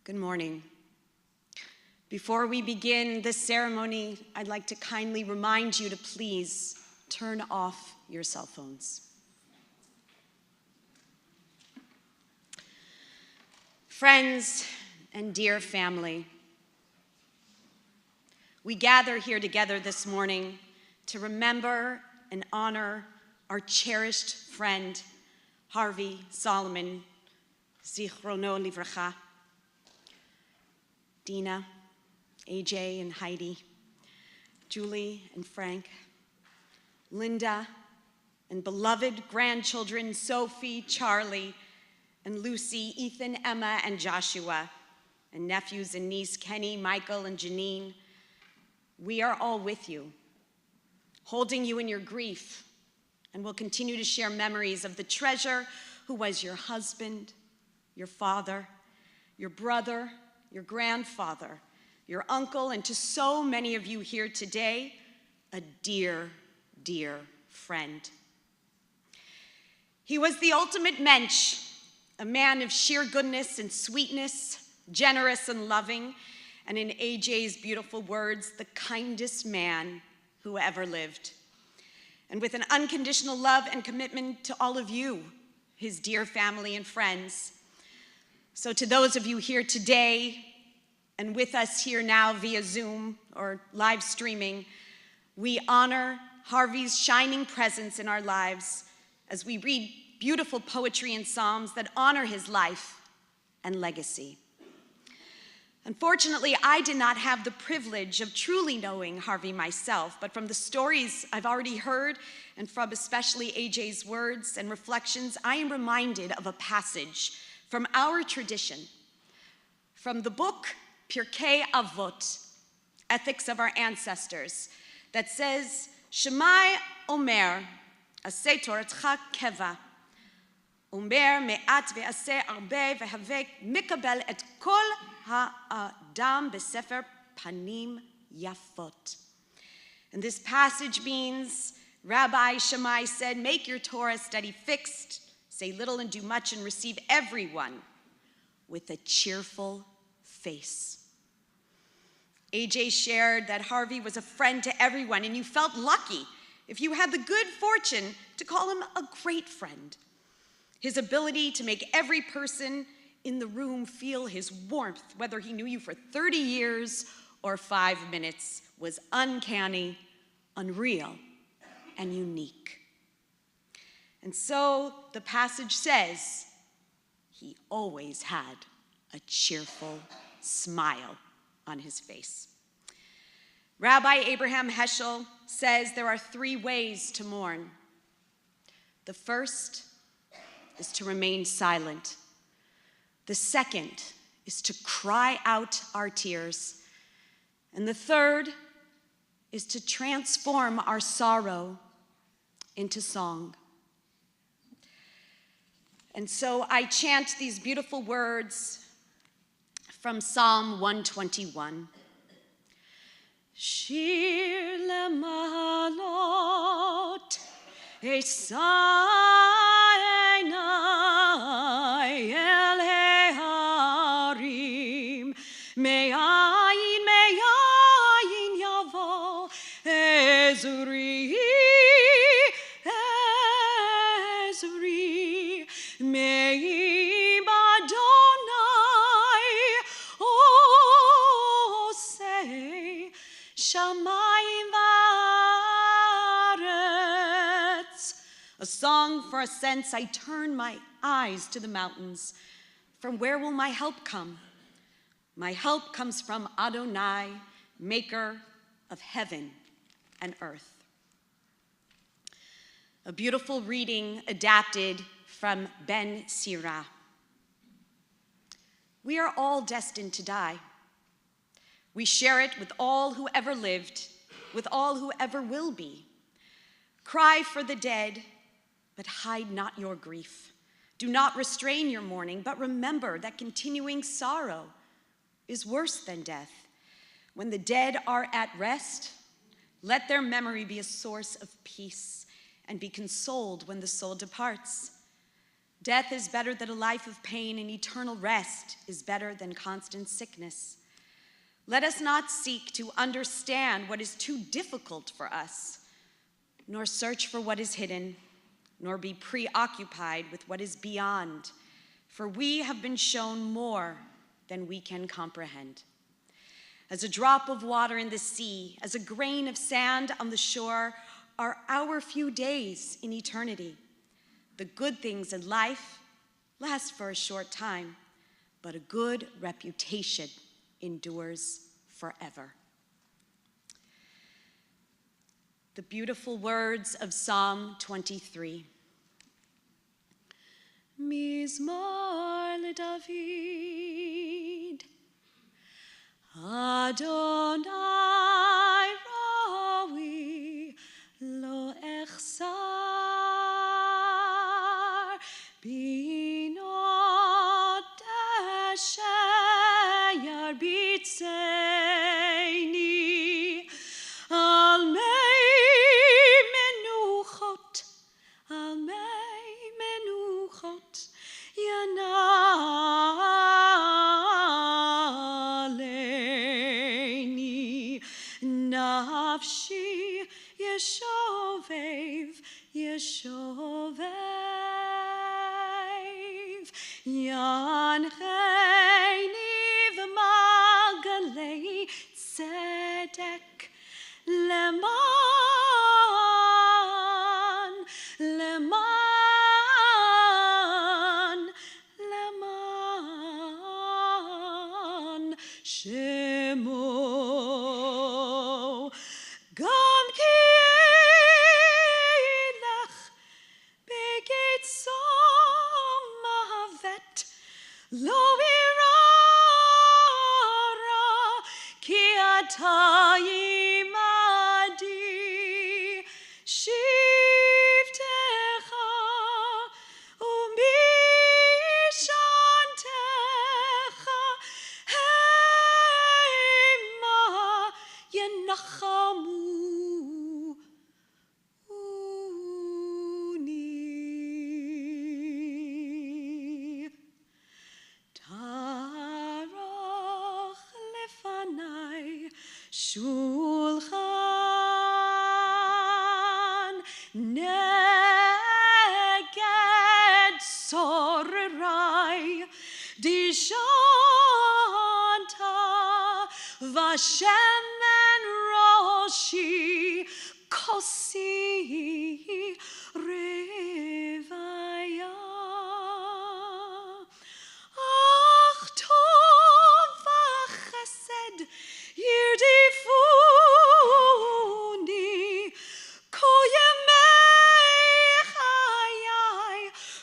Good morning. Before we begin this ceremony, I'd like to kindly remind you to please turn off your cell phones. Friends and dear family, we gather here together this morning to remember and honor our cherished friend, Harvey Solomon, Zichrono Livracha, Dina, AJ and Heidi, Julie and Frank, Linda, and beloved grandchildren Sophie, Charlie, and Lucy, Ethan, Emma, and Joshua, and nephews and niece Kenny, Michael, and Janine. We are all with you, holding you in your grief, and will continue to share memories of the treasure who was your husband, your father, your brother, your grandfather, your uncle, and to so many of you here today, a dear, dear friend. He was the ultimate mensch, a man of sheer goodness and sweetness, generous and loving, and in AJ's beautiful words, the kindest man who ever lived. And with an unconditional love and commitment to all of you, his dear family and friends. So to those of you here today and with us here now via Zoom or live streaming, we honor Harvey's shining presence in our lives as we read beautiful poetry and psalms that honor his life and legacy. Unfortunately, I did not have the privilege of truly knowing Harvey myself, but from the stories I've already heard and from especially AJ's words and reflections, I am reminded of a passage from our tradition, from the book Pirkei Avot, Ethics of Our Ancestors, that says, Shemai Omer, Aseh Toratcha Keva, Omer me'at ve'aseh arbe ve'havek mikabel et kol ha'adam besefer panim yafot. And this passage means, Rabbi Shammai said, make your Torah study fixed, say little and do much, and receive everyone with a cheerful face. AJ shared that Harvey was a friend to everyone, and you felt lucky if you had the good fortune to call him a great friend. His ability to make every person in the room feel his warmth, whether he knew you for 30 years or 5 minutes, was uncanny, unreal, and unique. And so the passage says, he always had a cheerful smile on his face. Rabbi Abraham Heschel says there are 3 ways to mourn. The first is to remain silent. The second is to cry out our tears. And the third is to transform our sorrow into song. And so I chant these beautiful words from Psalm 121. Shir lemalot esai einai el heharim me'ayin yavo ezri me'im Adonai osei shamayim va'aretz. A song for ascents, I turn my eyes to the mountains. From where will my help come? My help comes from Adonai, maker of heaven and earth. A beautiful reading adapted from Ben Sirah. We are all destined to die. We share it with all who ever lived, with all who ever will be. Cry for the dead, but hide not your grief. Do not restrain your mourning, but remember that continuing sorrow is worse than death. When the dead are at rest, let their memory be a source of peace and be consoled when the soul departs. Death is better than a life of pain, and eternal rest is better than constant sickness. Let us not seek to understand what is too difficult for us, nor search for what is hidden, nor be preoccupied with what is beyond, for we have been shown more than we can comprehend. As a drop of water in the sea, as a grain of sand on the shore, are our few days in eternity. The good things in life last for a short time, but a good reputation endures forever. The beautiful words of Psalm 23. Mizmor LeDavid, Adonai Rawi lo echsar, binot asher yarbitzeini, al mei menuchot, yanaleni, nafshi yeshovev, yancheini v'magalei tzedek, leman shemo, gam ki elach begeit somavet, lo irara ki ata imadi, shivtecha umishantecha, hema yenachamu uni. Tarach lefanai shulchan neged sorerai, dishanta vashemen roshi kosi revaya. Ach tov v'chesed yirtifuni, kol yemei chayai,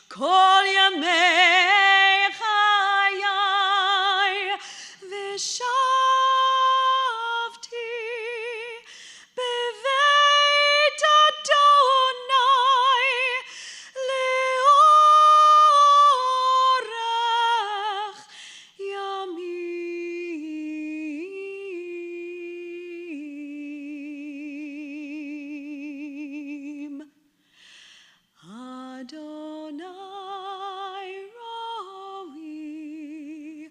kol yemei chayai, v'shavti beveit Adonai leorech yamim. Adonai rawi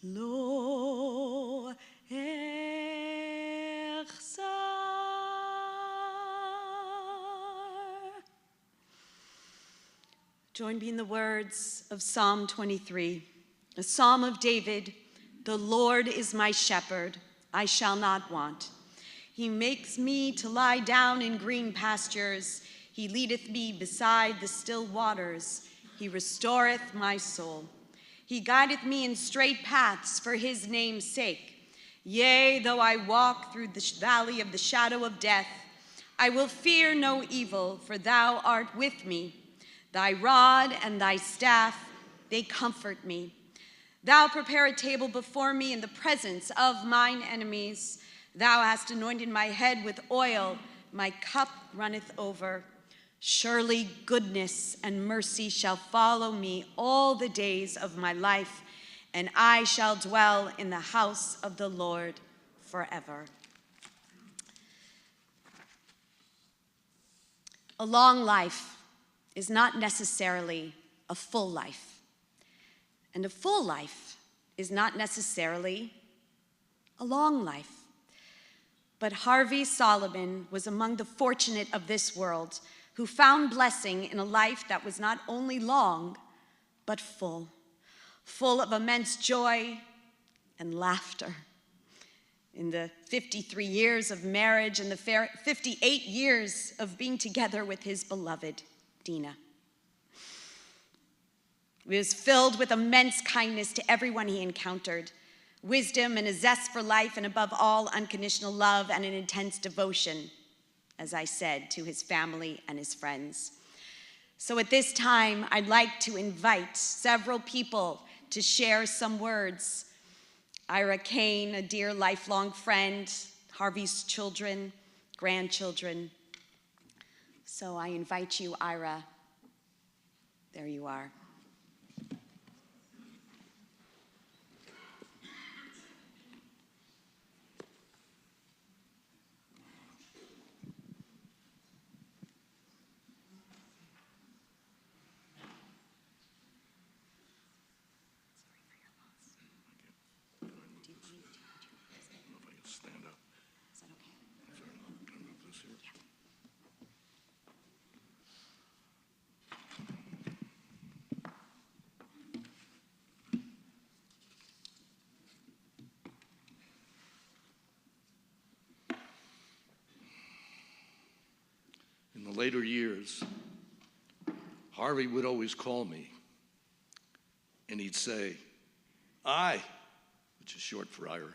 lo echsar. Join me in the words of Psalm 23, a psalm of David. The Lord is my shepherd, I shall not want. He makes me to lie down in green pastures. He leadeth me beside the still waters. He restoreth my soul. He guideth me in straight paths for his name's sake. Yea, though I walk through the valley of the shadow of death, I will fear no evil, for thou art with me. Thy rod and thy staff, they comfort me. Thou prepare a table before me in the presence of mine enemies. Thou hast anointed my head with oil, my cup runneth over. Surely goodness and mercy shall follow me all the days of my life, and I shall dwell in the house of the Lord forever. A long life is not necessarily a full life. And a full life is not necessarily a long life. But Harvey Solomon was among the fortunate of this world who found blessing in a life that was not only long, but full of immense joy and laughter. In the 53 years of marriage and the 58 years of being together with his beloved Dina. He was filled with immense kindness to everyone he encountered, wisdom and a zest for life, and above all, unconditional love and an intense devotion, as I said, to his family and his friends. So at this time, I'd like to invite several people to share some words. Ira Cain, a dear lifelong friend, Harvey's children, grandchildren. So I invite you, Ira. There you are. In the later years, Harvey would always call me, and he'd say, "I," which is short for Ira.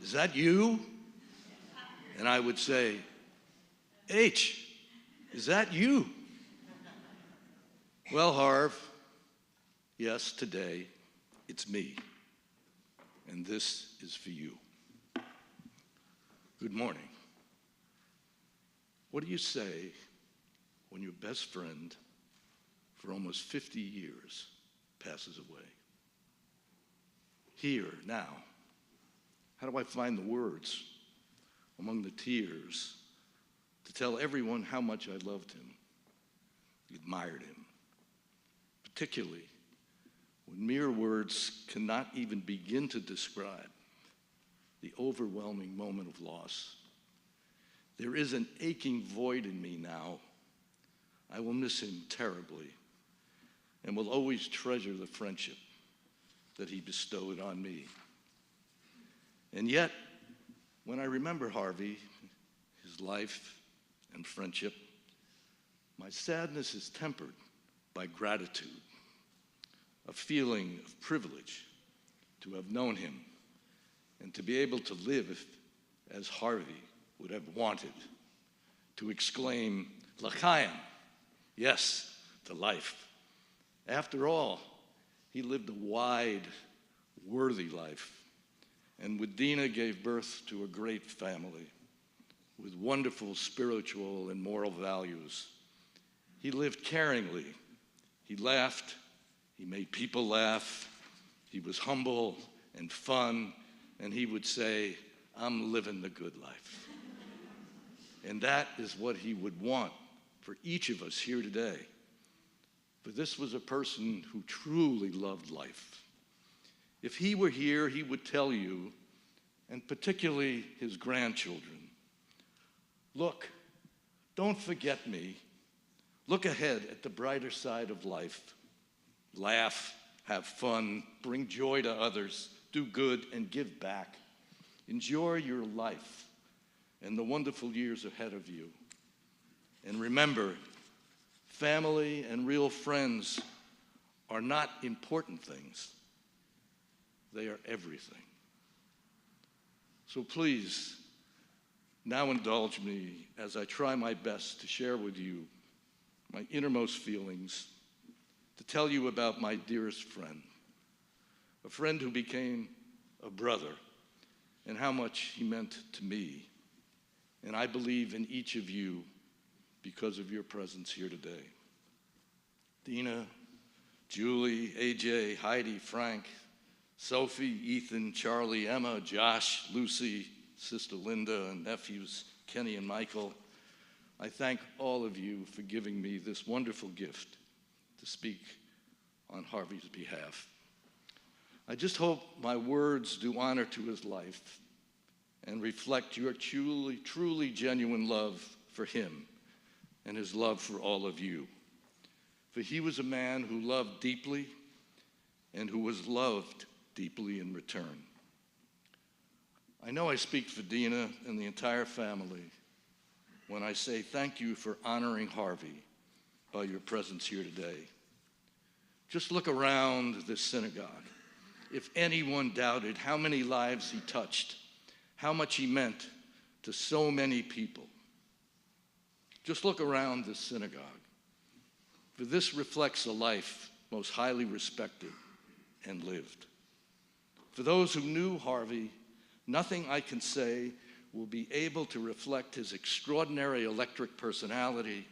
"Is that you?" And I would say, "H, is that you?" "Well, Harv, yes, today it's me, and this is for you. Good morning. What do you say when your best friend for almost 50 years passes away? Here, now, how do I find the words among the tears to tell everyone how much I loved him, admired him, particularly when mere words cannot even begin to describe the overwhelming moment of loss? There is an aching void in me now. I will miss him terribly and will always treasure the friendship that he bestowed on me. And yet, when I remember Harvey, his life and friendship, my sadness is tempered by gratitude, a feeling of privilege to have known him and to be able to live as Harvey would have wanted, to exclaim, "L'chaim," yes, to life. After all, he lived a wide, worthy life, and with Dina gave birth to a great family with wonderful spiritual and moral values. He lived caringly. He laughed. He made people laugh. He was humble and fun, and he would say, "I'm living the good life." And that is what he would want for each of us here today. For this was a person who truly loved life. If he were here, he would tell you, and particularly his grandchildren, "Look, don't forget me. Look ahead at the brighter side of life. Laugh, have fun, bring joy to others, do good, and give back. Enjoy your life and the wonderful years ahead of you. And remember, family and real friends are not important things. They are everything. So please, now indulge me as I try my best to share with you my innermost feelings, to tell you about my dearest friend, a friend who became a brother, and how much he meant to me. And I believe in each of you because of your presence here today. Dina, Julie, AJ, Heidi, Frank, Sophie, Ethan, Charlie, Emma, Josh, Lucy, Sister Linda, and nephews Kenny and Michael, I thank all of you for giving me this wonderful gift to speak on Harvey's behalf. I just hope my words do honor to his life and reflect your truly genuine love for him and his love for all of you. For he was a man who loved deeply and who was loved deeply in return. I know I speak for Dina and the entire family when I say thank you for honoring Harvey by your presence here today. Just look around this synagogue. If anyone doubted how many lives he touched, how much he meant to so many people, just look around this synagogue. For this reflects a life most highly respected and lived. For those who knew Harvey, nothing I can say will be able to reflect his extraordinary electric personality,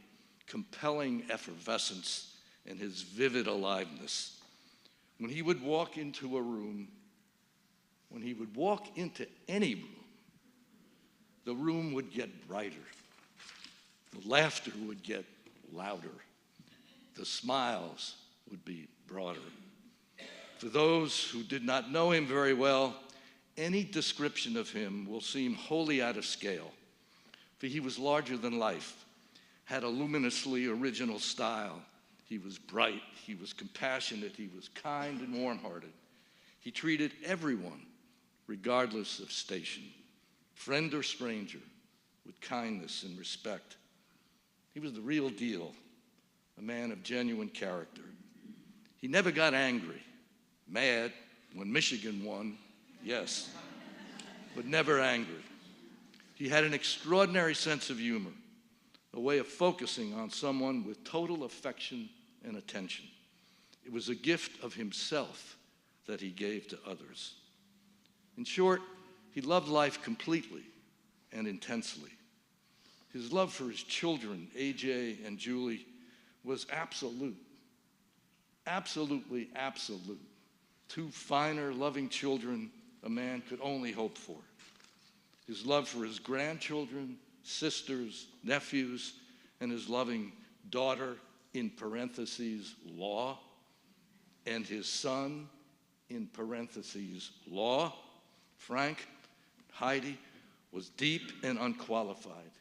compelling effervescence, and his vivid aliveness. When he would walk into a room, when he would walk into any room, the room would get brighter. The laughter would get louder. The smiles would be broader. For those who did not know him very well, any description of him will seem wholly out of scale, for he was larger than life, had a luminously original style. He was bright, he was compassionate, he was kind and warm-hearted. He treated everyone, regardless of station, friend or stranger, with kindness and respect. He was the real deal, a man of genuine character. He never got angry, mad when Michigan won, yes, but never angry. He had an extraordinary sense of humor, a way of focusing on someone with total affection and attention. It was a gift of himself that he gave to others. In short, he loved life completely and intensely. His love for his children, AJ and Julie, was absolute. Absolutely absolute. Two finer, loving children a man could only hope for. His love for his grandchildren, sisters, nephews, and his loving daughter, in parentheses, law, and his son, in parentheses, law, Frank, Heidi, was deep and unqualified.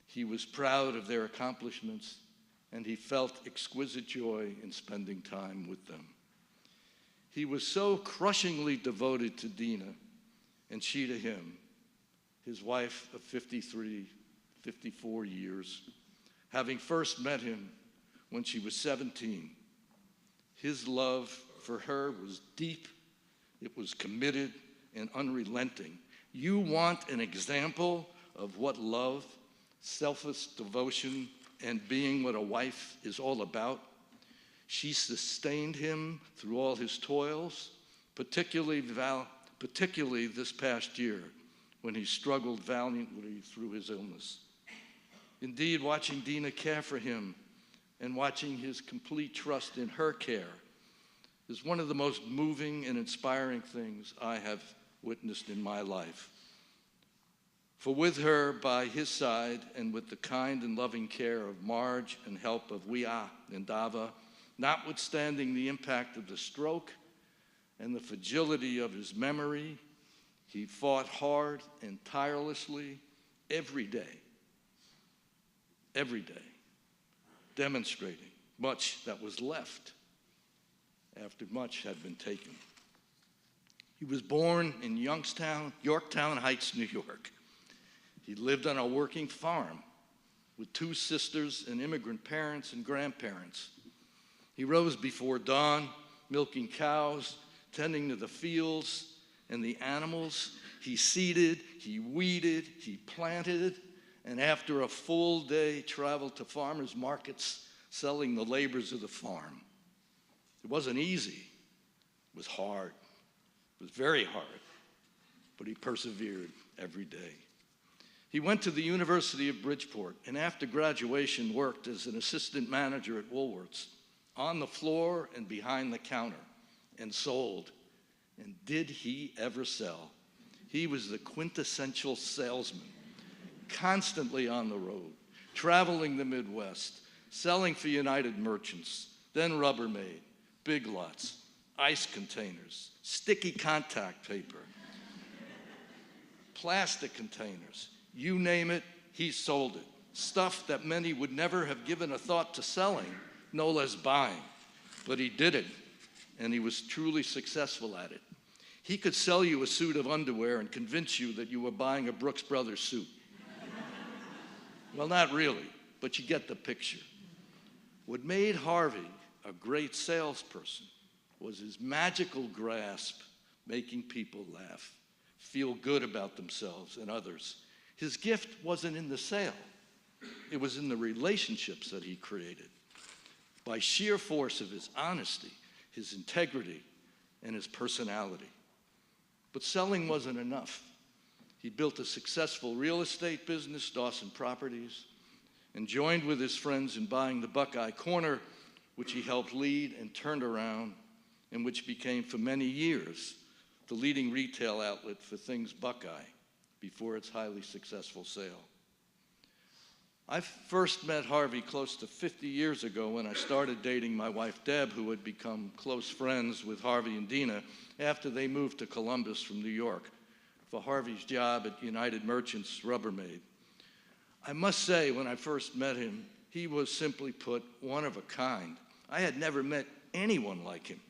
He was proud of their accomplishments, and he felt exquisite joy in spending time with them. He was so crushingly devoted to Dina, and she to him, his wife of 54 years, having first met him when she was 17. His love for her was deep, it was committed and unrelenting. You want an example of what love, selfless devotion, and being what a wife is all about? She sustained him through all his toils, particularly this past year when he struggled valiantly through his illness. Indeed, watching Dina care for him and watching his complete trust in her care is one of the most moving and inspiring things I have witnessed in my life. For with her by his side and with the kind and loving care of Marge and help of Wia and Dava, notwithstanding the impact of the stroke and the fragility of his memory, he fought hard and tirelessly every day, demonstrating much that was left after much had been taken. He was born in Yorktown Heights, New York. He lived on a working farm with 2 sisters and immigrant parents and grandparents. He rose before dawn, milking cows, tending to the fields and the animals. He seeded, he weeded, he planted, and after a full day traveled to farmers' markets selling the labors of the farm. It wasn't easy. It was hard. It was very hard. But he persevered every day. He went to the University of Bridgeport, and after graduation worked as an assistant manager at Woolworths, on the floor and behind the counter, and sold. And did he ever sell? He was the quintessential salesman, constantly on the road, traveling the Midwest, selling for United Merchants, then Rubbermaid, Big Lots, ice containers, sticky contact paper, plastic containers. You name it, he sold it. Stuff that many would never have given a thought to selling, no less buying. But he did it, and he was truly successful at it. He could sell you a suit of underwear and convince you that you were buying a Brooks Brothers suit. Well, not really, but you get the picture. What made Harvey a great salesperson was his magical grasp, making people laugh, feel good about themselves and others. His gift wasn't in the sale. It was in the relationships that he created. By sheer force of his honesty, his integrity, and his personality. But selling wasn't enough. He built a successful real estate business, Dawson Properties, and joined with his friends in buying the Buckeye Corner, which he helped lead and turned around, and which became for many years the leading retail outlet for things Buckeye before its highly successful sale. I first met Harvey close to 50 years ago when I started dating my wife Deb, who had become close friends with Harvey and Dina after they moved to Columbus from New York for Harvey's job at United Merchants Rubbermaid. I must say, when I first met him, he was simply put one of a kind. I had never met anyone like him.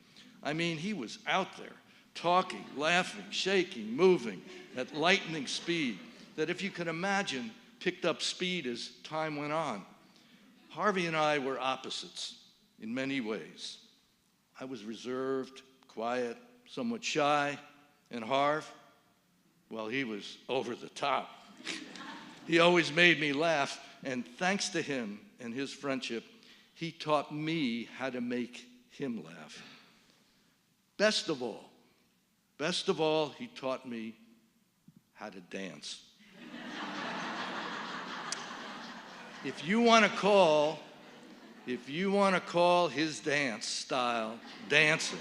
I mean, he was out there, talking, laughing, shaking, moving at lightning speed, that if you can imagine, picked up speed as time went on. Harvey and I were opposites in many ways. I was reserved, quiet, somewhat shy, and Harv, well, he was over the top. He always made me laugh, and thanks to him and his friendship, he taught me how to make him laugh. Best of all, he taught me how to dance. If you want to call his dance style dancing,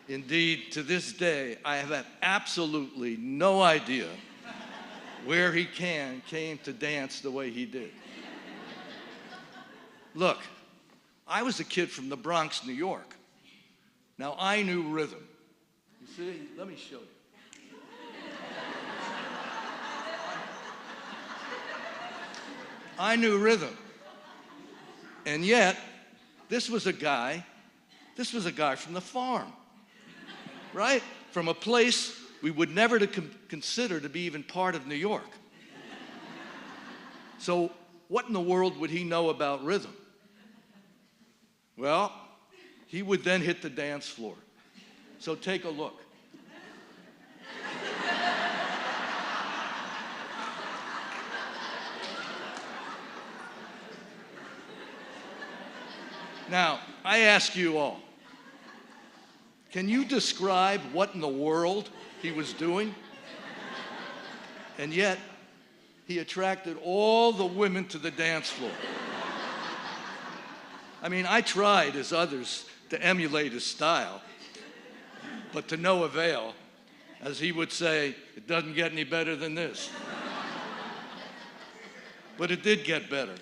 indeed, to this day, I have had absolutely no idea where he came to dance the way he did. Look, I was a kid from the Bronx, New York. Now, I knew rhythm. You see? Let me show you. I knew rhythm. And yet, this was a guy from the farm, right? From a place we would never consider to be even part of New York. So what in the world would he know about rhythm? Well, he would then hit the dance floor. So take a look. Now, I ask you all, can you describe what in the world he was doing? And yet, he attracted all the women to the dance floor. I mean, I tried, as others, to emulate his style, but to no avail. As he would say, it doesn't get any better than this. But it did get better.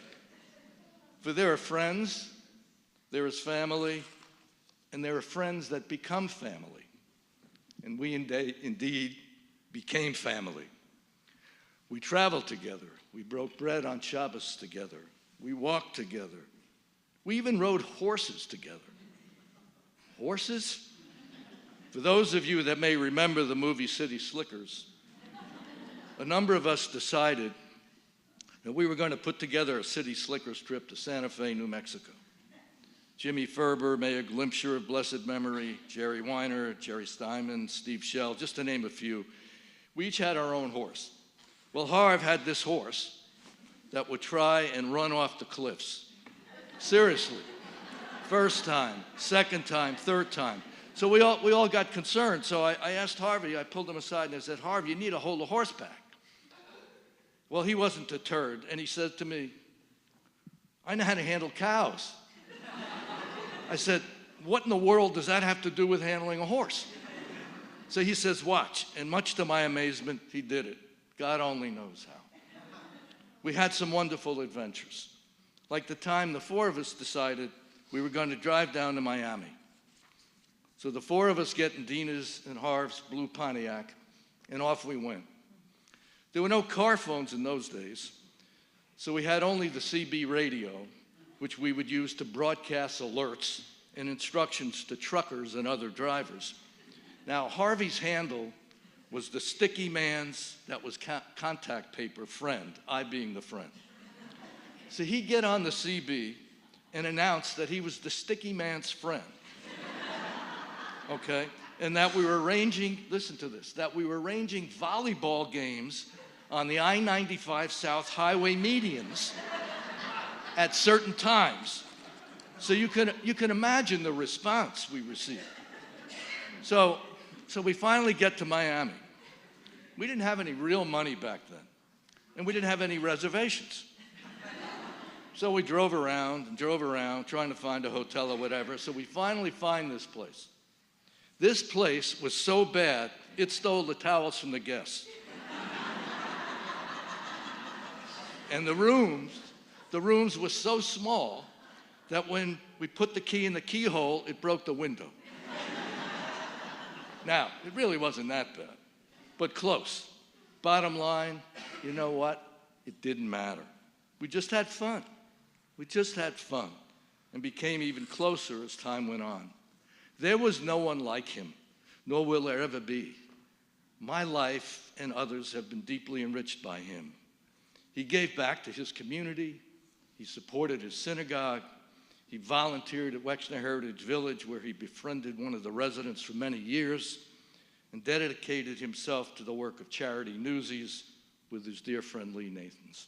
For there are friends, there is family, and there are friends that become family. And we indeed became family. We traveled together. We broke bread on Shabbos together. We walked together. We even rode horses together. Horses? For those of you that may remember the movie City Slickers, a number of us decided And we were going to put together a city slickers trip to Santa Fe, New Mexico. Jimmy Ferber, Mayor Glimpsher of blessed memory, Jerry Weiner, Jerry Steinman, Steve Shell, just to name a few. We each had our own horse. Well, Harv had this horse that would try and run off the cliffs. Seriously. First time, second time, third time. So we all got concerned. So I asked Harvey, I pulled him aside and I said, Harvey, you need to hold a horse back. Well, he wasn't deterred, and he said to me, I know how to handle cows. I said, what in the world does that have to do with handling a horse? So he says, watch. And much to my amazement, he did it. God only knows how. We had some wonderful adventures. Like the time the four of us decided we were going to drive down to Miami. So the four of us get in Dina's and Harv's blue Pontiac, and off we went. There were no car phones in those days, so we had only the CB radio, which we would use to broadcast alerts and instructions to truckers and other drivers. Now, Harvey's handle was the sticky man's, that was contact paper, friend, I being the friend. So he'd get on the CB and announce that he was the sticky man's friend, okay? And that we were arranging, listen to this, that we were arranging volleyball games on the I-95 South Highway medians at certain times. So you can imagine the response we received. So we finally get to Miami. We didn't have any real money back then, and we didn't have any reservations. So we drove around, trying to find a hotel or whatever. So we finally find this place. This place was so bad, it stole the towels from the guests. And the rooms were so small that when we put the key in the keyhole, it broke the window. Now, it really wasn't that bad, but close. Bottom line, you know what? It didn't matter. We just had fun. We just had fun and became even closer as time went on. There was no one like him, nor will there ever be. My life and others have been deeply enriched by him. He gave back to his community. He supported his synagogue. He volunteered at Wexner Heritage Village, where he befriended one of the residents for many years and dedicated himself to the work of charity Newsies with his dear friend Lee Nathans.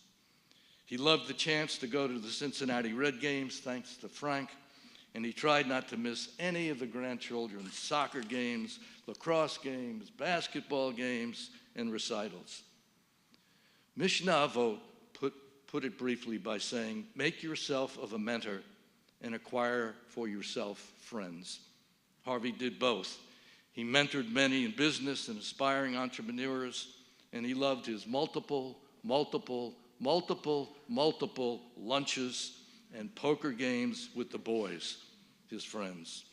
He loved the chance to go to the Cincinnati Red games, thanks to Frank, and he tried not to miss any of the grandchildren's soccer games, lacrosse games, basketball games, and recitals. Mishnah Avot put it briefly by saying, make yourself of a mentor and acquire for yourself friends. Harvey did both. He mentored many in business and aspiring entrepreneurs, and he loved his multiple lunches and poker games with the boys, his friends.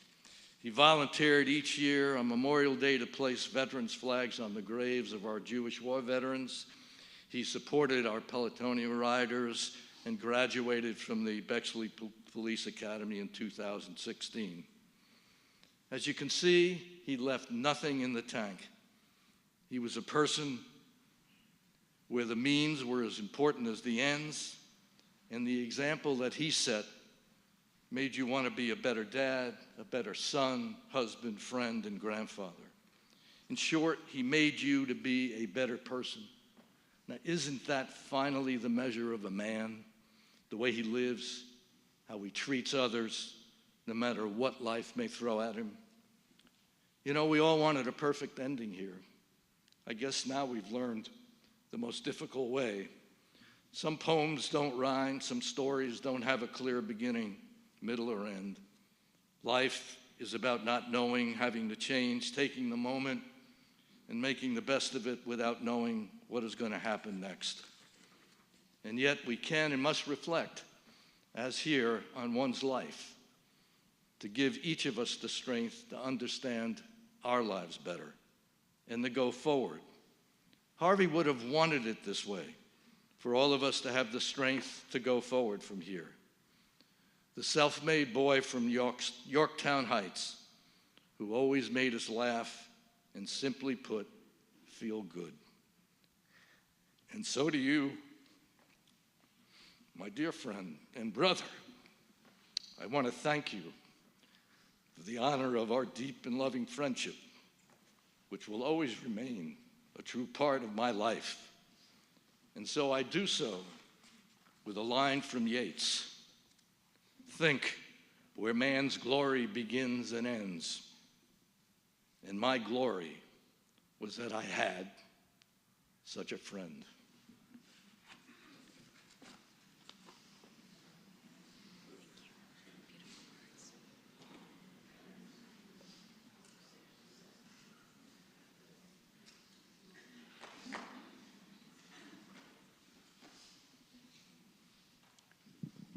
He volunteered each year on Memorial Day to place veterans' flags on the graves of our Jewish war veterans. He supported our Pelotonia riders and graduated from the Bexley Police Academy in 2016. As you can see, he left nothing in the tank. He was a person where the means were as important as the ends, and the example that he set made you want to be a better dad, a better son, husband, friend, and grandfather. In short, he made you to be a better person. Now, isn't that finally the measure of a man? The way he lives, how he treats others, no matter what life may throw at him. You know, we all wanted a perfect ending here. I guess now we've learned the most difficult way. Some poems don't rhyme, some stories don't have a clear beginning, middle, or end. Life is about not knowing, having to change, taking the moment, and making the best of it without knowing what is going to happen next. And yet we can and must reflect, as here, on one's life, to give each of us the strength to understand our lives better and to go forward. Harvey would have wanted it this way, for all of us to have the strength to go forward from here. The self-made boy from Yorktown Heights, who always made us laugh and, simply put, feel good. And so do you. my dear friend and brother, I want to thank you for the honor of our deep and loving friendship, which will always remain a true part of my life. And so I do so with a line from Yeats. Think where man's glory begins and ends. And my glory was that I had such a friend.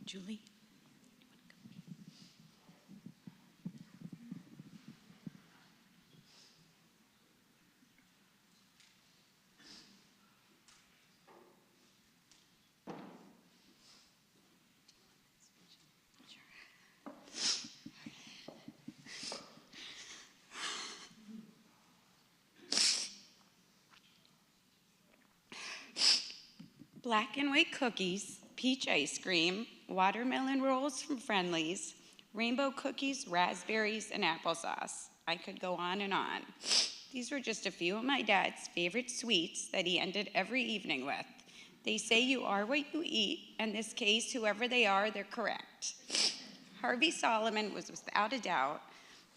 Julie? Black and white cookies, peach ice cream, watermelon rolls from Friendly's, rainbow cookies, raspberries, and applesauce. I could go on and on. These were just a few of my dad's favorite sweets that he ended every evening with. They say you are what you eat. In this case, whoever they are, they're correct. Harvey Solomon was without a doubt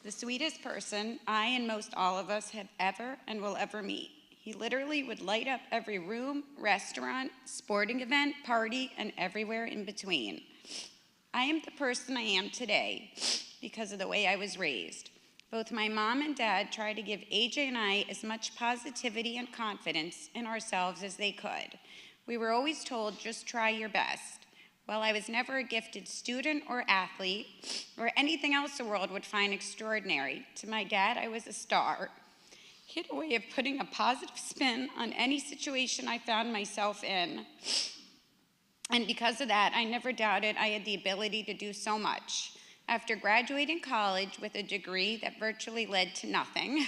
the sweetest person I and most all of us have ever and will ever meet. He literally would light up every room, restaurant, sporting event, party, and everywhere in between. I am the person I am today because of the way I was raised. Both my mom and dad tried to give AJ and I as much positivity and confidence in ourselves as they could. We were always told, just try your best. While I was never a gifted student or athlete or anything else the world would find extraordinary, to my dad, I was a star. He had a way of putting a positive spin on any situation I found myself in. And because of that, I never doubted I had the ability to do so much. After graduating college with a degree that virtually led to nothing,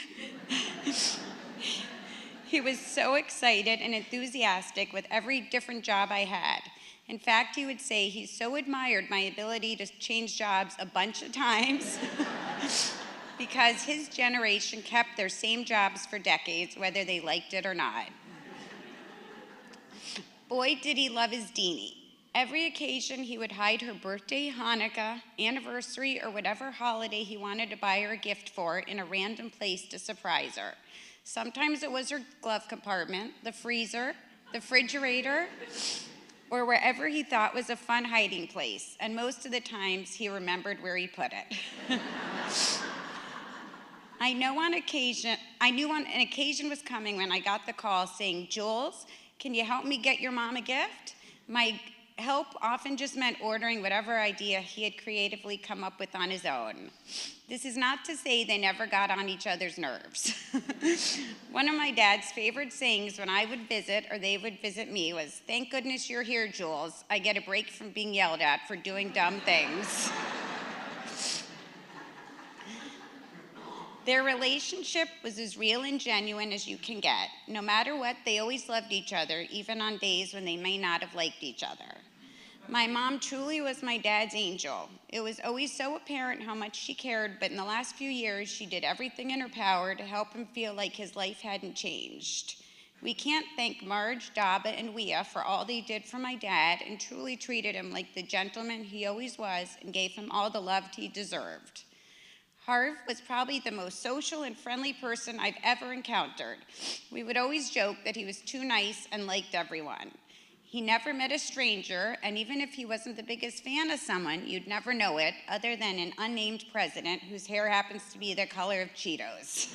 he was so excited and enthusiastic with every different job I had. In fact, he would say he so admired my ability to change jobs a bunch of times because his generation kept their same jobs for decades, whether they liked it or not. Boy, did he love his Deanie. Every occasion, he would hide her birthday, Hanukkah, anniversary, or whatever holiday he wanted to buy her a gift for in a random place to surprise her. Sometimes it was her glove compartment, the freezer, the refrigerator, or wherever he thought was a fun hiding place. And most of the times, he remembered where he put it. I knew an occasion was coming when I got the call saying, "Jules, can you help me get your mom a gift?" My help often just meant ordering whatever idea he had creatively come up with on his own. This is not to say they never got on each other's nerves. One of my dad's favorite sayings when I would visit or they would visit me was, "Thank goodness you're here, Jules. I get a break from being yelled at for doing dumb things." Their relationship was as real and genuine as you can get. No matter what, they always loved each other, even on days when they may not have liked each other. My mom truly was my dad's angel. It was always so apparent how much she cared, but in the last few years, she did everything in her power to help him feel like his life hadn't changed. We can't thank Marge, Daba, and Wea for all they did for my dad and truly treated him like the gentleman he always was and gave him all the love he deserved. Harv was probably the most social and friendly person I've ever encountered. We would always joke that he was too nice and liked everyone. He never met a stranger, and even if he wasn't the biggest fan of someone, you'd never know it, other than an unnamed president whose hair happens to be the color of Cheetos.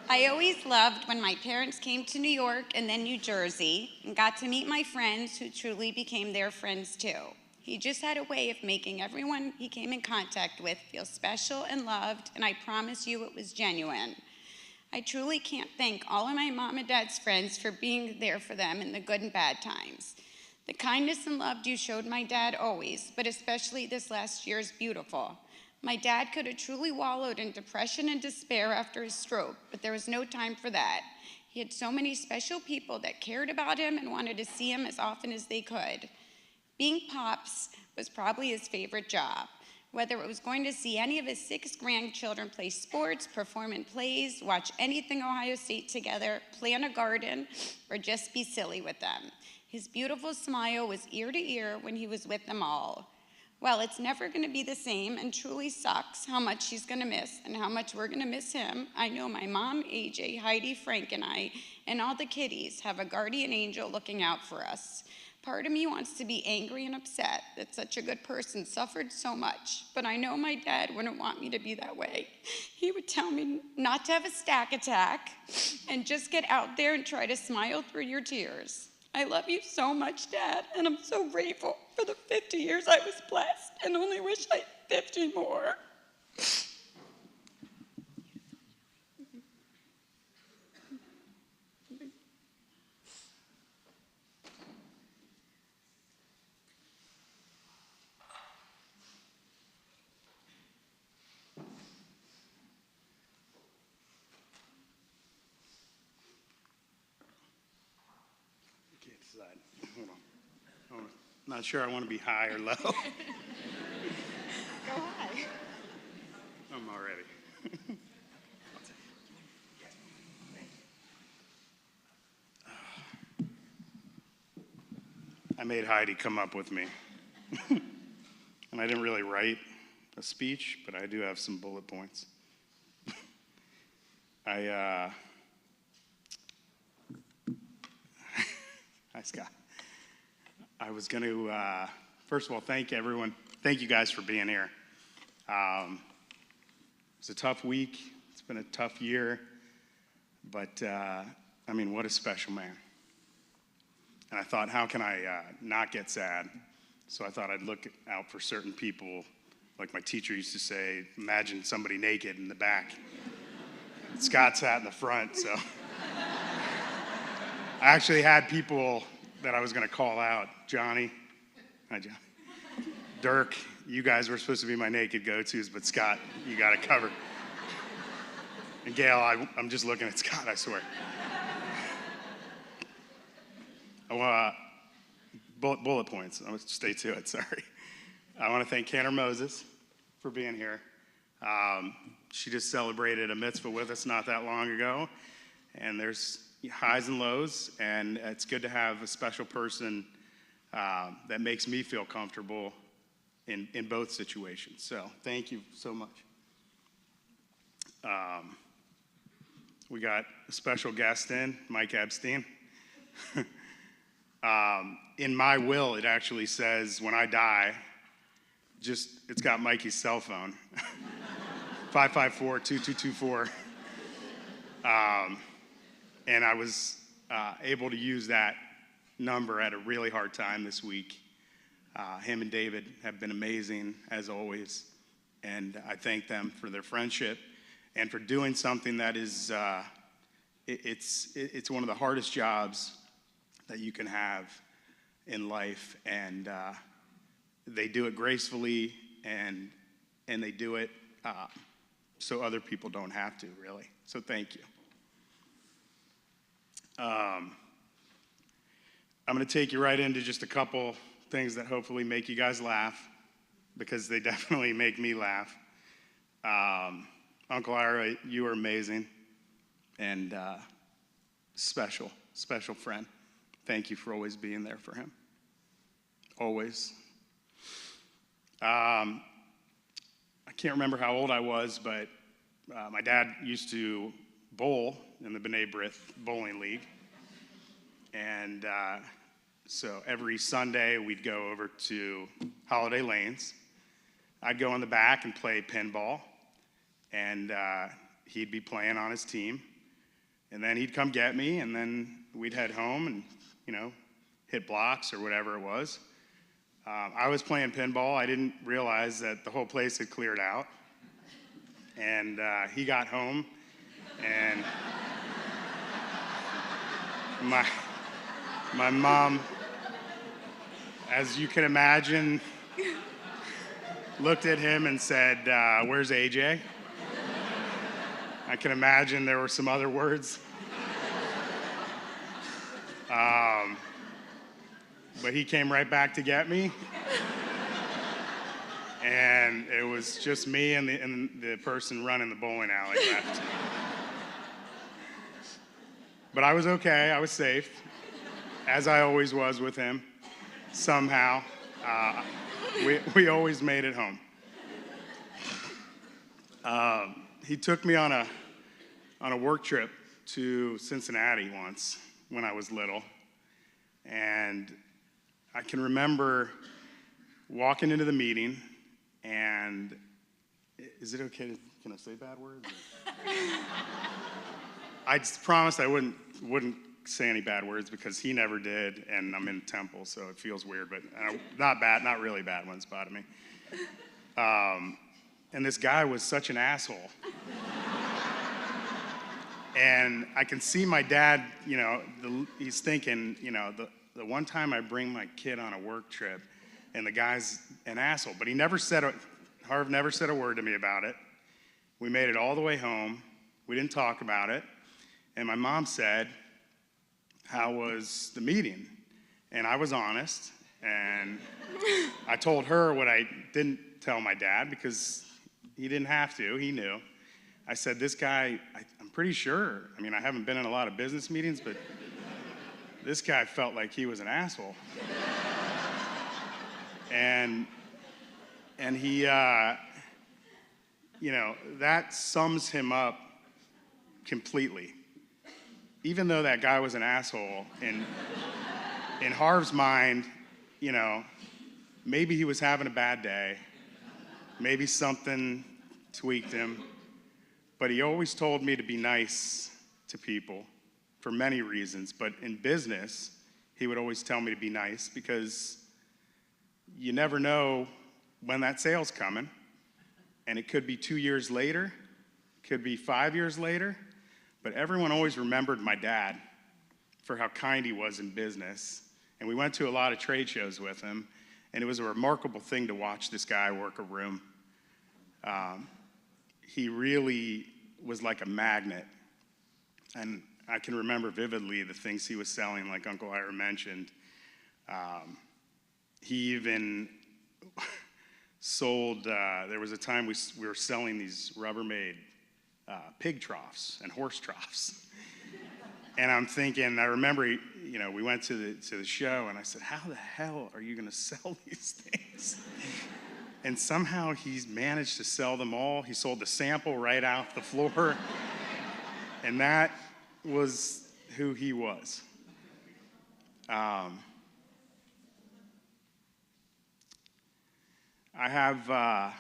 I always loved when my parents came to New York and then New Jersey and got to meet my friends who truly became their friends too. He just had a way of making everyone he came in contact with feel special and loved, and I promise you it was genuine. I truly can't thank all of my mom and dad's friends for being there for them in the good and bad times. The kindness and love you showed my dad always, but especially this last year is beautiful. My dad could have truly wallowed in depression and despair after his stroke, but there was no time for that. He had so many special people that cared about him and wanted to see him as often as they could. Being Pops was probably his favorite job. Whether it was going to see any of his 6 grandchildren play sports, perform in plays, watch anything Ohio State together, plant a garden, or just be silly with them. His beautiful smile was ear to ear when he was with them all. Well, it's never going to be the same and truly sucks how much he's going to miss and how much we're going to miss him. I know my mom, AJ, Heidi, Frank, and I, and all the kiddies have a guardian angel looking out for us. Part of me wants to be angry and upset that such a good person suffered so much, but I know my dad wouldn't want me to be that way. He would tell me not to have a stack attack and just get out there and try to smile through your tears. I love you so much, Dad, and I'm so grateful for the 50 years I was blessed and only wish I had 50 more. Hold on. I'm not sure I want to be high or low. Go high. I'm all ready. I made Heidi come up with me. And I didn't really write a speech, but I do have some bullet points. Hi, Scott. I was going to, first of all, thank everyone. Thank you guys for being here. It's a tough week. It's been a tough year. But, I mean, what a special man. And I thought, how can I not get sad? So I thought I'd look out for certain people. Like my teacher used to say, imagine somebody naked in the back. Scott sat in the front, so. I actually had people that I was going to call out. Johnny. Hi, John. Dirk, you guys were supposed to be my naked go-tos, but Scott, you got it covered. And Gail, I'm just looking at Scott, I swear. Bullet points. I'm going to stay to it, sorry. I want to thank Cantor Moses for being here. She just celebrated a mitzvah with us not that long ago, and there's highs and lows, and it's good to have a special person that makes me feel comfortable in both situations. So thank you so much. We got a special guest in, Mike Epstein. In my will, it actually says when I die, it's got Mikey's cell phone, 554-2224. And I was able to use that number at a really hard time this week. Him and David have been amazing, as always. And I thank them for their friendship and for doing something that is, it's one of the hardest jobs that you can have in life. And they do it gracefully, and they do it so other people don't have to, really. So thank you. I'm going to take you right into just a couple things that hopefully make you guys laugh, because they definitely make me laugh. Uncle Ira, you are amazing and special friend. Thank you for always being there for him. Always. I can't remember how old I was, but my dad used to bowl in the B'nai B'rith Bowling League. And so every Sunday we'd go over to Holiday Lanes. I'd go in the back and play pinball, and he'd be playing on his team. And then he'd come get me, and then we'd head home and, hit blocks or whatever it was. I was playing pinball. I didn't realize that the whole place had cleared out. And he got home, and my mom, as you can imagine, looked at him and said, "Where's AJ?" I can imagine there were some other words. But he came right back to get me. And it was just me and the person running the bowling alley left. But I was okay, I was safe, as I always was with him, somehow. We always made it home. He took me on a work trip to Cincinnati once when I was little. And I can remember walking into the meeting, and is it okay can I say bad words? I just promised I wouldn't say any bad words because he never did, and I'm in temple, so it feels weird, but not really bad ones about me. And this guy was such an asshole. And I can see my dad, he's thinking, the one time I bring my kid on a work trip, and the guy's an asshole. But Harv never said a word to me about it. We made it all the way home. We didn't talk about it. And my mom said, "How was the meeting?" And I was honest. And I told her what I didn't tell my dad because he didn't have to. He knew. I said, "This guy, I'm pretty sure. I haven't been in a lot of business meetings, but this guy felt like he was an asshole." And he, that sums him up completely. Even though that guy was an asshole, in Harv's mind, maybe he was having a bad day. Maybe something tweaked him. But he always told me to be nice to people for many reasons. But in business, he would always tell me to be nice because you never know when that sale's coming. And it could be 2 years later, could be 5 years later. But everyone always remembered my dad for how kind he was in business. And we went to a lot of trade shows with him. And it was a remarkable thing to watch this guy work a room. He really was like a magnet. And I can remember vividly the things he was selling, like Uncle Ira mentioned. He even sold, there was a time we were selling these Rubbermaid pig troughs and horse troughs. And I'm thinking, I remember, we went to the show, and I said, "How the hell are you going to sell these things?" And somehow he's managed to sell them all. He sold the sample right off the floor. And that was who he was. I have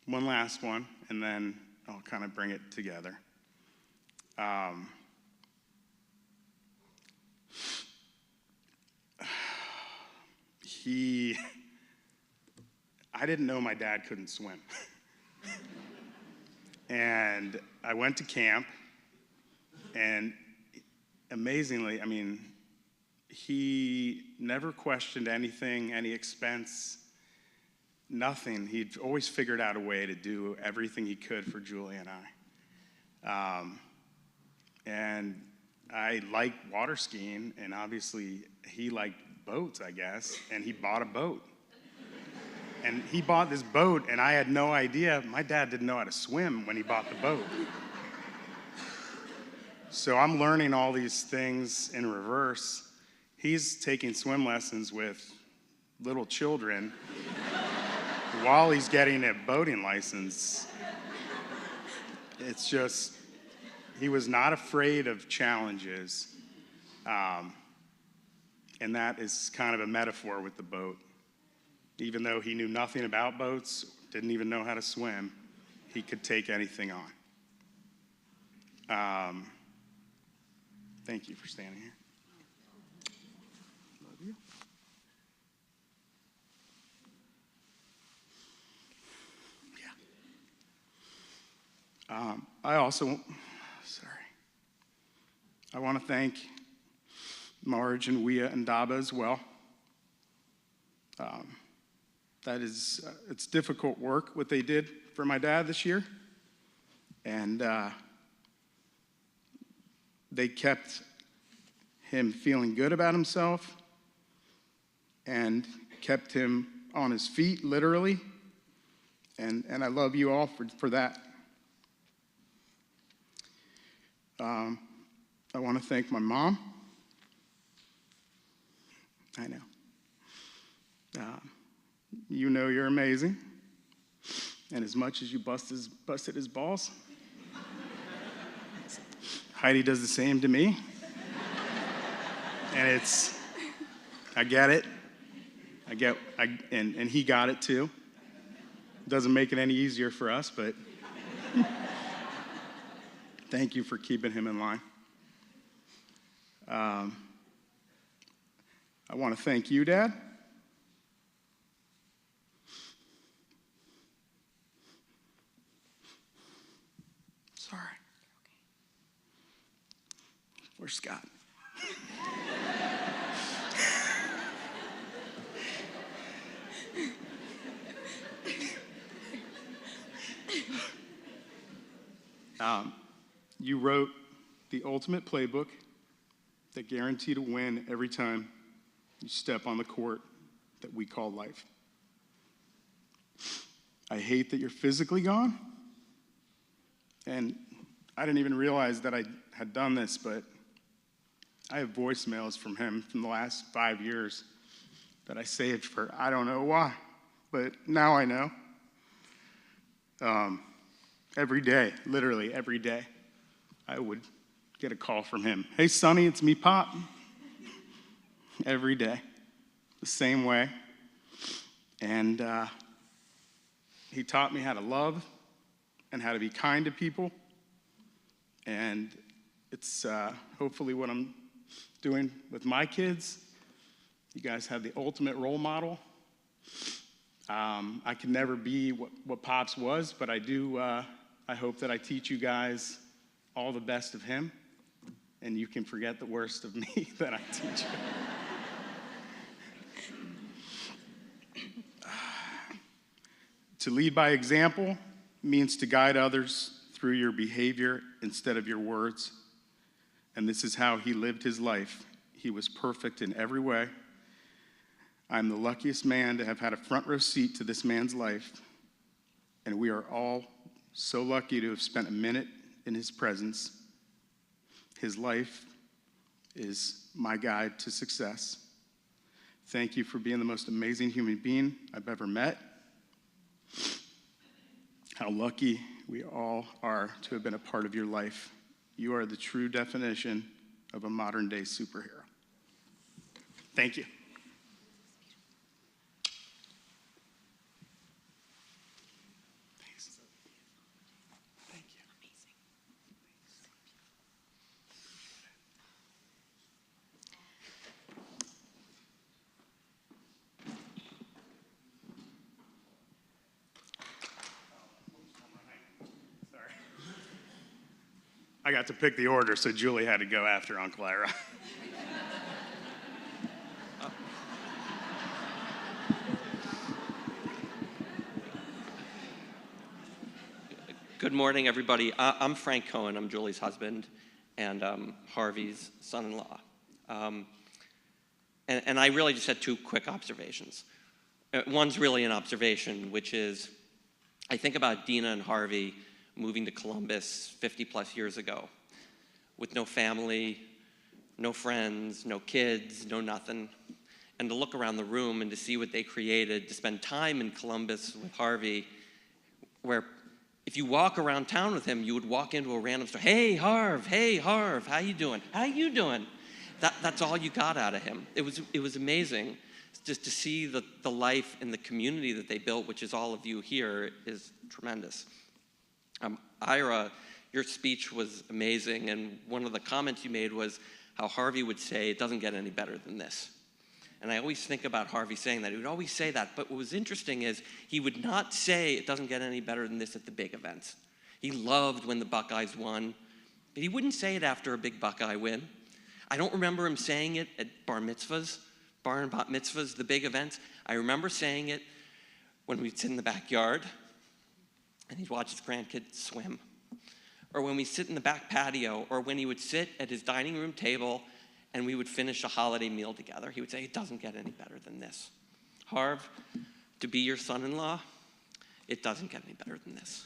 one last one, and then I'll kind of bring it together. I didn't know my dad couldn't swim. And I went to camp, and amazingly, he never questioned anything, any expense, nothing. He'd always figured out a way to do everything he could for Julie and I. And I liked water skiing, and obviously he liked boats, I guess, and he bought a boat. And he bought this boat, and I had no idea. My dad didn't know how to swim when he bought the boat. So I'm learning all these things in reverse. He's taking swim lessons with little children while he's getting a boating license. It's just, he was not afraid of challenges. And that is kind of a metaphor with the boat. Even though he knew nothing about boats, didn't even know how to swim, he could take anything on. Thank you for standing here. Love you. Yeah. I want to thank Marge and Wea and Daba as well. That is, it's difficult work what they did for my dad this year. And they kept him feeling good about himself and kept him on his feet, literally. And I love you all for that. I want to thank my mom. I know. You know you're amazing. And as much as you busted his balls, Heidi does the same to me. And I get it. And he got it too. Doesn't make it any easier for us, but thank you for keeping him in line. I want to thank you, Dad. Sorry. Where's Scott? You wrote the ultimate playbook that guaranteed a win every time you step on the court that we call life. I hate that you're physically gone. And I didn't even realize that I had done this, but I have voicemails from him from the last 5 years that I saved for I don't know why, but now I know. Every day, literally every day, I would get a call from him. Hey, Sonny, it's me, Pop. Every day, the same way. And he taught me how to love and how to be kind to people. And it's hopefully what I'm doing with my kids. You guys have the ultimate role model. I could never be what Pops was, but I do. I hope that I teach you guys all the best of him, and you can forget the worst of me that I teach you. To lead by example means to guide others through your behavior instead of your words. And this is how he lived his life. He was perfect in every way. I'm the luckiest man to have had a front row seat to this man's life. And we are all so lucky to have spent a minute in his presence. His life is my guide to success. Thank you for being the most amazing human being I've ever met. How lucky we all are to have been a part of your life. You are the true definition of a modern-day superhero. Thank you. Thanks. Thank you. Sorry. I got to pick the order, so Julie had to go after Uncle Ira. Good morning, everybody. I'm Frank Cohen. I'm Julie's husband and Harvey's son-in-law. And I really just had two quick observations. One's really an observation, which is I think about Dina and Harvey moving to Columbus 50-plus years ago with no family, no friends, no kids, no nothing. And to look around the room and to see what they created, to spend time in Columbus with Harvey, where if you walk around town with him, you would walk into a random store. Hey, Harv, how you doing? How you doing? That's all you got out of him. It was amazing just to see the life and the community that they built, which is all of you here, is tremendous. Ira, your speech was amazing, and one of the comments you made was how Harvey would say, it doesn't get any better than this. And I always think about Harvey saying that. He would always say that. But what was interesting is he would not say it doesn't get any better than this at the big events. He loved when the Buckeyes won. But he wouldn't say it after a big Buckeye win. I don't remember him saying it at bar and bat mitzvahs, the big events. I remember saying it when we'd sit in the backyard and he'd watch his grandkids swim, or when we sit in the back patio, or when he would sit at his dining room table and we would finish a holiday meal together. He would say, "It doesn't get any better than this. Harv, to be your son-in-law, it doesn't get any better than this."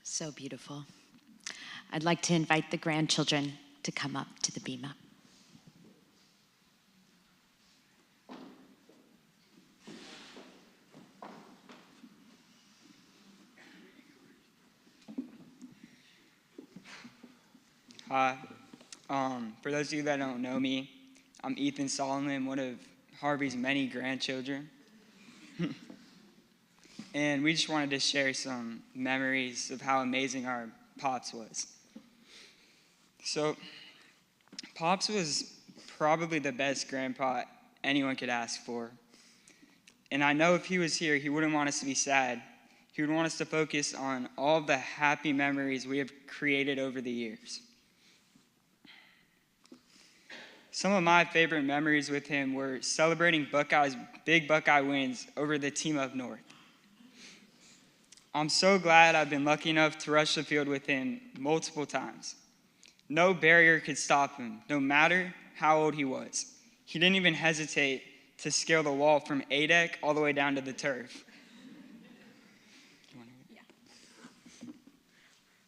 So beautiful. I'd like to invite the grandchildren to come up to the bima. Hi. For those of you that don't know me, I'm Ethan Solomon, one of Harvey's many grandchildren. And we just wanted to share some memories of how amazing our Pops was. So, Pops was probably the best grandpa anyone could ask for. And I know if he was here, he wouldn't want us to be sad. He would want us to focus on all of the happy memories we have created over the years. Some of my favorite memories with him were celebrating Buckeyes' big Buckeye wins over the team up north. I'm so glad I've been lucky enough to rush the field with him multiple times. No barrier could stop him, no matter how old he was. He didn't even hesitate to scale the wall from A deck all the way down to the turf.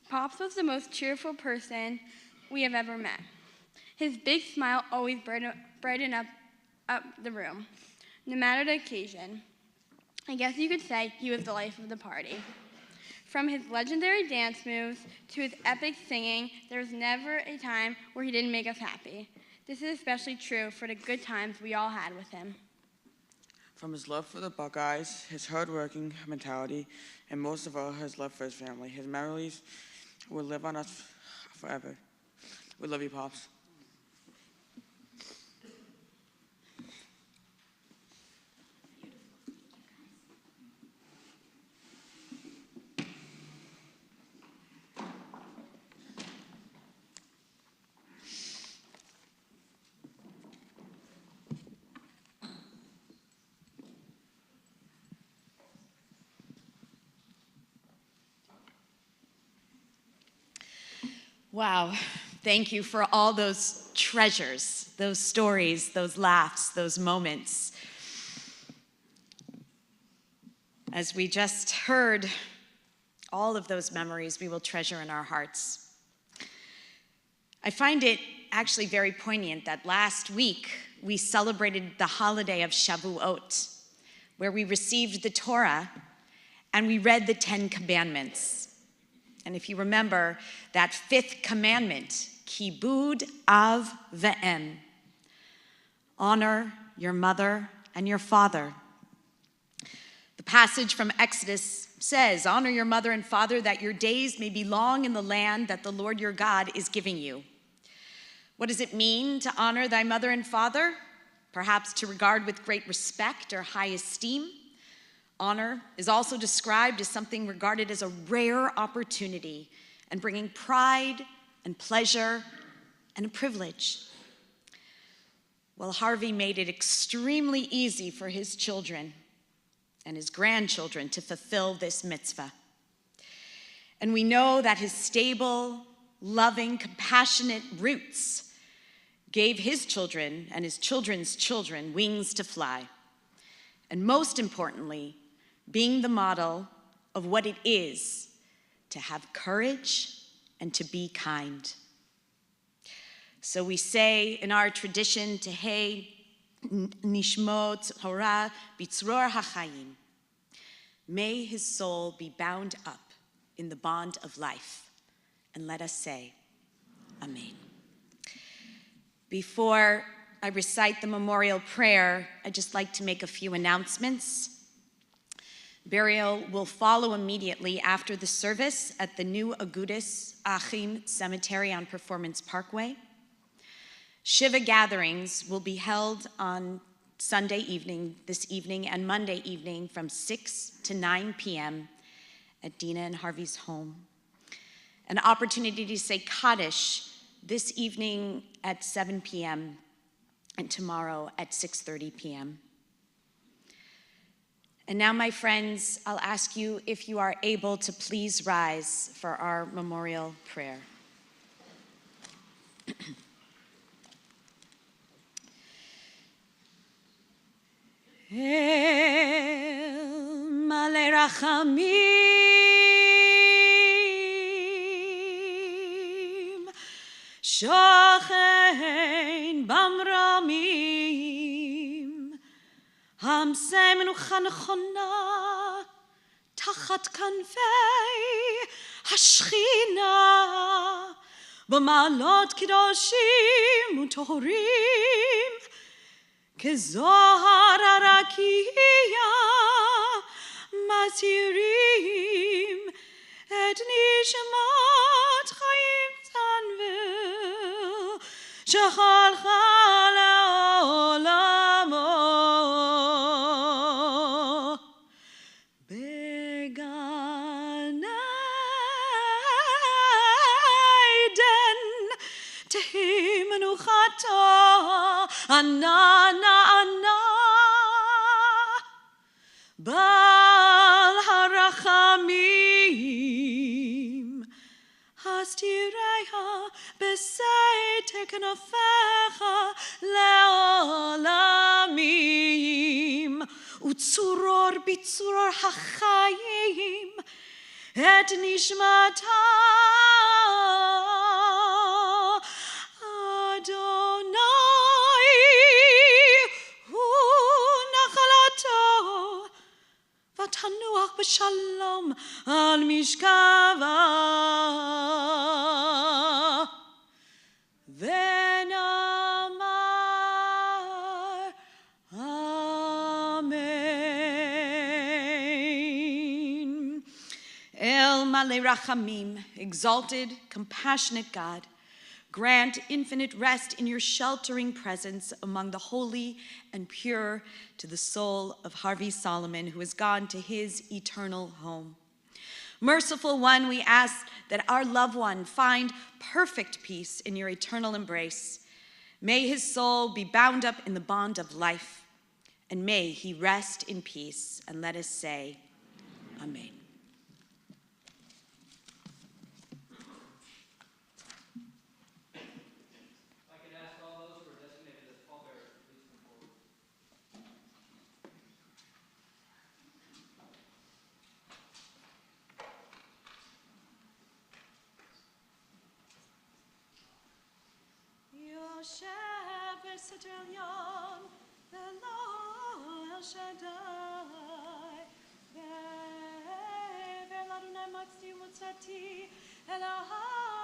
Pops was the most cheerful person we have ever met. His big smile always brightened up the room, no matter the occasion. I guess you could say he was the life of the party. From his legendary dance moves to his epic singing, there was never a time where he didn't make us happy. This is especially true for the good times we all had with him. From his love for the Buckeyes, his hard-working mentality, and most of all, his love for his family, his memories will live on us forever. We love you, Pops. Wow, thank you for all those treasures, those stories, those laughs, those moments. As we just heard, all of those memories we will treasure in our hearts. I find it actually very poignant that last week we celebrated the holiday of Shavuot, where we received the Torah and we read the 10 Commandments. And if you remember that fifth commandment, kibud av ve'em, honor your mother and your father. The passage from Exodus says, honor your mother and father that your days may be long in the land that the Lord your God is giving you. What does it mean to honor thy mother and father? Perhaps to regard with great respect or high esteem. Honor is also described as something regarded as a rare opportunity and bringing pride and pleasure and a privilege. Well, Harvey made it extremely easy for his children and his grandchildren to fulfill this mitzvah. And we know that his stable, loving, compassionate roots gave his children and his children's children wings to fly. And most importantly, being the model of what it is to have courage and to be kind. So we say in our tradition, Tehei nishmot Torah bitzror hachayim. May his soul be bound up in the bond of life. And let us say, Amen. Before I recite the memorial prayer, I'd just like to make a few announcements. Burial will follow immediately after the service at the new Agudas Achim Cemetery on Performance Parkway. Shiva gatherings will be held on Sunday evening, this evening, and Monday evening from 6 to 9 p.m. at Dina and Harvey's home. An opportunity to say Kaddish this evening at 7 p.m. and tomorrow at 6:30 p.m. And now, my friends, I'll ask you if you are able to please rise for our memorial prayer. El Malei Rachamim Shochein Bamramim Hamsei Menucha Nechona Tachat Kanfei Hashchina B'malot Kedoshim U'Tohorim Kezohar Arakia Masirim Et Nishmat Chaim Tanvil Shechalcha Le'olamo Began Eden Tehim Menuchato Anana Bal Harachamim Hastireha Besei Kenofecha Leolamim Utzuror Bitzuror Hachayim Et Nishmata Tanuach b'shalom al mishkava v'namar amen. El Malei Rachamim, exalted, compassionate God, grant infinite rest in your sheltering presence among the holy and pure to the soul of Harvey Solomon, who has gone to his eternal home. Merciful One, we ask that our loved one find perfect peace in your eternal embrace. May his soul be bound up in the bond of life, and may he rest in peace. And let us say, Amen. Shepherd Sitrelion, the Lord El Shaddai, Ve'ladunai Matzti Mutzati, Elohai.